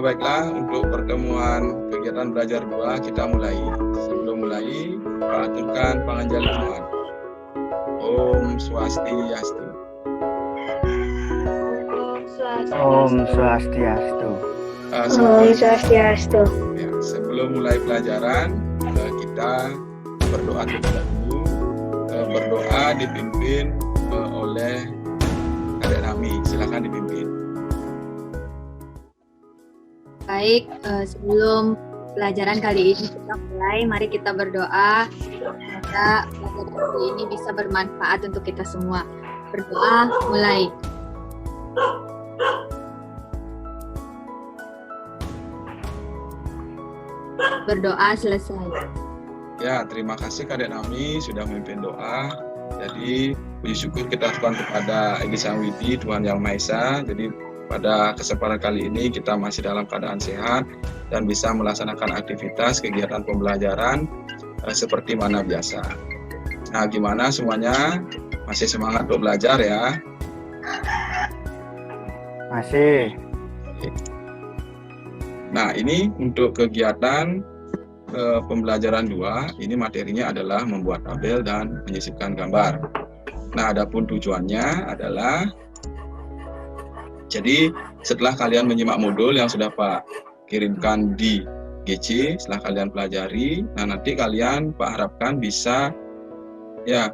Baiklah, untuk pertemuan kegiatan belajar 2 kita mulai. Sebelum mulai, Pak aturkan panganjalian. Om Swastiastu. Om Swastiastu. Om Swastiastu. Ya, sebelum mulai pelajaran, kita berdoa terlebih dahulu. Berdoa dipimpin oleh Adik Nami. Silakan dipimpin. Baik, sebelum pelajaran kali ini kita mulai, mari kita berdoa semoga pelajaran kali ini bisa bermanfaat untuk kita semua. Berdoa mulai. Berdoa selesai. Ya, terima kasih Kadek Nami sudah memimpin doa. Jadi, puji syukur kita lakukan kepada Egi Sang Widi, Tuhan Yang Maha Esa. Jadi, pada kesempatan kali ini kita masih dalam keadaan sehat dan bisa melaksanakan aktivitas kegiatan pembelajaran seperti mana biasa. Nah, gimana semuanya? Masih semangat untuk belajar ya? Masih. Nah, ini untuk kegiatan pembelajaran 2, ini materinya adalah membuat tabel dan menyisipkan gambar. Nah, adapun tujuannya adalah jadi setelah kalian menyimak modul yang sudah Pak kirimkan di GC, setelah kalian pelajari, nah nanti kalian Pak harapkan bisa ya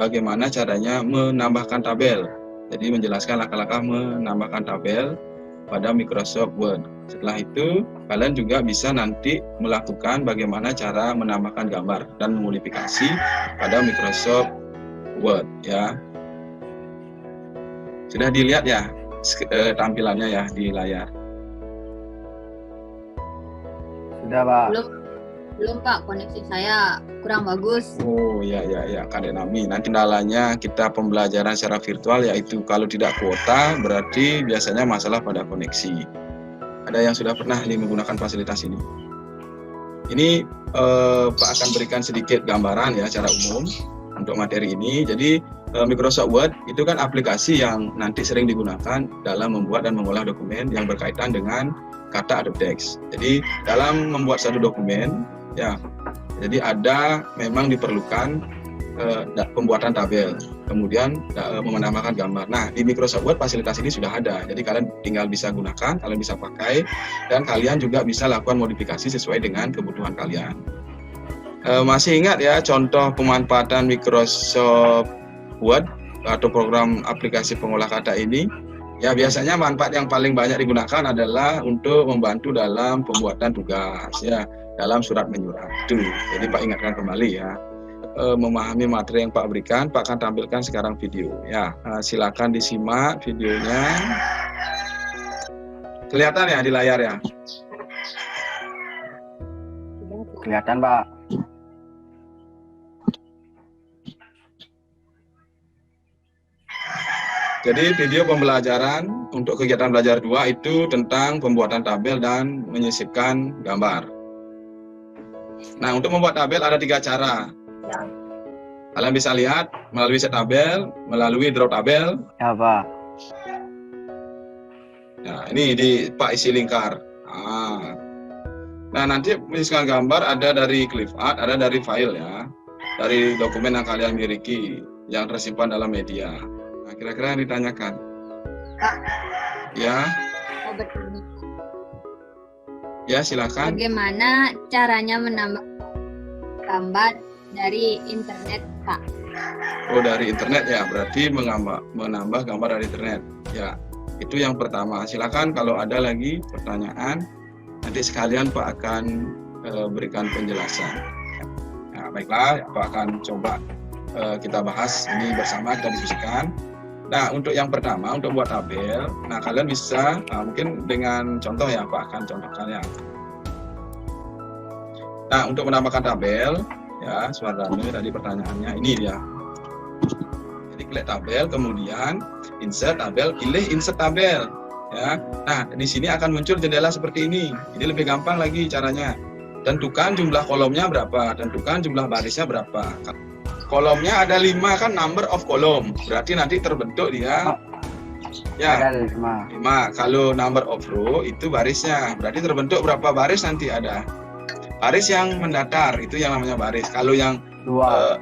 bagaimana caranya menambahkan tabel. Jadi menjelaskan langkah-langkah menambahkan tabel pada Microsoft Word. Setelah itu kalian juga bisa nanti melakukan bagaimana cara menambahkan gambar dan memodifikasi pada Microsoft Word ya. Sudah dilihat ya tampilannya ya di layar? Sudah, Pak. Belum Pak, koneksi saya kurang bagus. Oh ya Kadek Nami. Nanti kendalanya kita pembelajaran secara virtual, yaitu kalau tidak kuota berarti biasanya masalah pada koneksi. Ada yang sudah pernah menggunakan fasilitas ini? Ini Pak akan berikan sedikit gambaran ya secara umum untuk materi ini. Jadi Microsoft Word itu kan aplikasi yang nanti sering digunakan dalam membuat dan mengolah dokumen yang berkaitan dengan kata atau teks. Jadi dalam membuat satu dokumen ya, jadi ada memang diperlukan pembuatan tabel, kemudian menambahkan gambar. Nah, di Microsoft Word fasilitas ini sudah ada. Jadi kalian tinggal bisa gunakan, kalian bisa pakai, dan kalian juga bisa lakukan modifikasi sesuai dengan kebutuhan kalian. Masih ingat ya contoh pemanfaatan Microsoft Word atau program aplikasi pengolah kata ini? Ya, biasanya manfaat yang paling banyak digunakan adalah untuk membantu dalam pembuatan tugas ya, dalam surat menyurat. Tuh, jadi Pak ingatkan kembali ya. Memahami materi yang Pak berikan, Pak akan tampilkan sekarang video ya. Silakan disimak videonya. Kelihatan ya di layar ya? Kelihatan, Pak. Jadi video pembelajaran untuk kegiatan belajar 2 itu tentang pembuatan tabel dan menyisipkan gambar. Nah, untuk membuat tabel ada 3 cara. Kalian bisa lihat melalui set tabel, melalui draw tabel. Ya, Pak. Nah, ini di Pak isi lingkar. Nah, nanti menyisipkan gambar ada dari ClipArt, ada dari file ya. Dari dokumen yang kalian miliki yang tersimpan dalam media. Nah, kira-kira yang ditanyakan? Pak. Ya. Mau bertanya. Ya, silakan. Bagaimana caranya menambah gambar dari internet, Pak? Oh, dari internet ya, berarti menambah gambar dari internet. Ya, itu yang pertama. Silakan kalau ada lagi pertanyaan, nanti sekalian Pak akan berikan penjelasan. Nah, baiklah, Pak akan coba kita bahas ini bersama, kita diskusikan. Nah, untuk yang pertama, untuk buat tabel, nah kalian bisa, mungkin dengan contoh ya, Pak akan contohkan ya. Nah, untuk menambahkan tabel, ya, Suardane tadi pertanyaannya, ini dia. Jadi klik tabel, kemudian insert tabel, pilih insert tabel. Ya. Nah, di sini akan muncul jendela seperti ini. Ini lebih gampang lagi caranya. Tentukan jumlah kolomnya berapa, tentukan jumlah barisnya berapa. Kolomnya ada 5 kan, number of column. Berarti nanti terbentuk dia Ya, Ada 5. 5. Kalau number of row itu barisnya. Berarti terbentuk berapa baris nanti ada? Baris yang mendatar itu yang namanya baris. Kalau yang 2.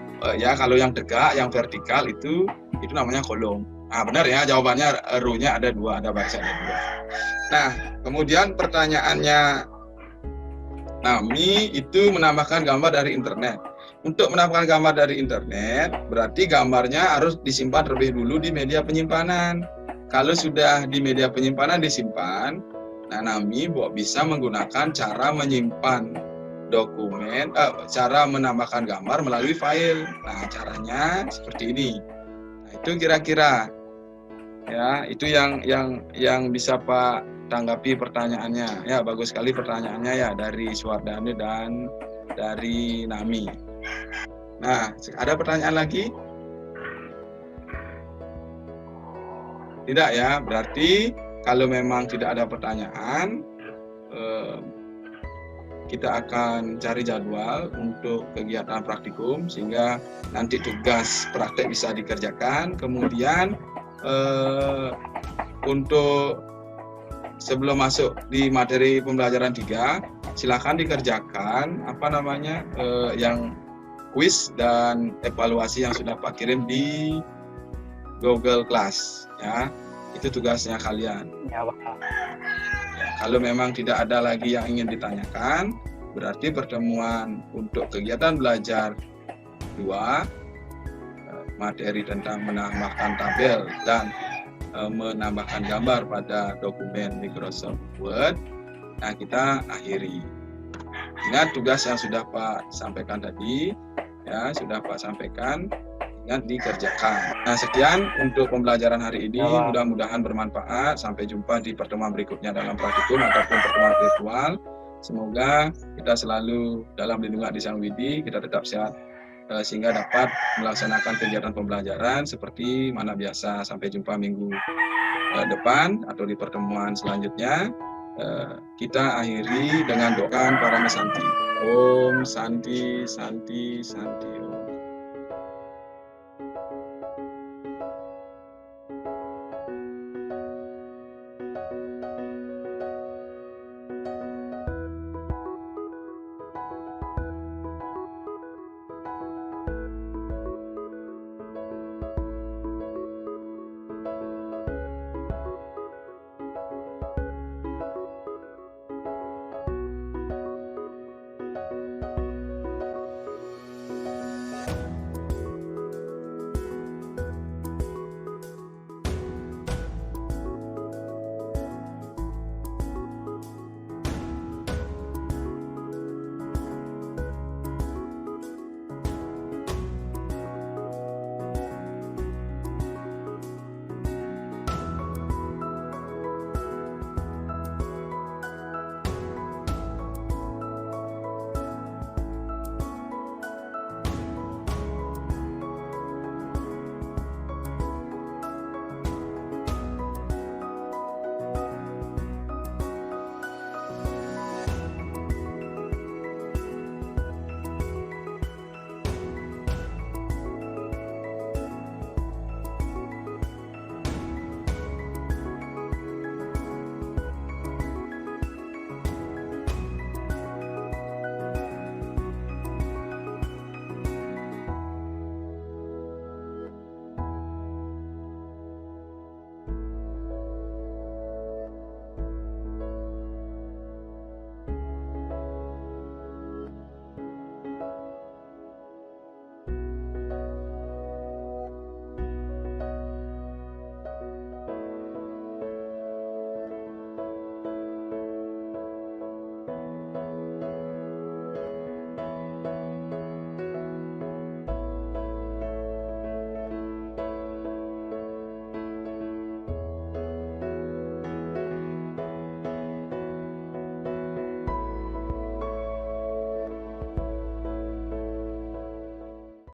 kalau yang tegak, yang vertikal itu namanya kolom. Nah, benar ya jawabannya, row-nya ada 2, ada baris ada 2. Nah, kemudian pertanyaannya Nami itu menambahkan gambar dari internet. Untuk menambahkan gambar dari internet, berarti gambarnya harus disimpan terlebih dulu di media penyimpanan. Kalau sudah di media penyimpanan disimpan, nah Nami bisa menggunakan cara menyimpan dokumen, cara menambahkan gambar melalui file. Nah, caranya seperti ini. Nah, itu kira-kira ya, itu yang bisa Pak tanggapi pertanyaannya. Ya, bagus sekali pertanyaannya ya dari Suwardani dan dari Nami. Nah, ada pertanyaan lagi? Tidak ya, berarti kalau memang tidak ada pertanyaan, kita akan cari jadwal untuk kegiatan praktikum sehingga nanti tugas praktek bisa dikerjakan. Kemudian untuk sebelum masuk di materi pembelajaran 3, silakan dikerjakan yang kuis dan evaluasi yang sudah Pak kirim di Google Class ya. Itu tugasnya kalian. Ya, Pak. Ya, kalau memang tidak ada lagi yang ingin ditanyakan, berarti pertemuan untuk kegiatan belajar 2, materi tentang menambahkan tabel dan menambahkan gambar pada dokumen Microsoft Word, nah kita akhiri. Ingat tugas yang sudah Pak sampaikan tadi, ya sudah Pak sampaikan, ingat dikerjakan. Nah, sekian untuk pembelajaran hari ini, mudah-mudahan bermanfaat. Sampai jumpa di pertemuan berikutnya dalam praktikum ataupun pertemuan virtual. Semoga kita selalu dalam lindungan Adi Sang Widi, kita tetap sehat sehingga dapat melaksanakan kegiatan pembelajaran seperti mana biasa. Sampai jumpa minggu depan atau di pertemuan selanjutnya. Kita akhiri dengan doa para Santi. Om Santi Santi Santi Om.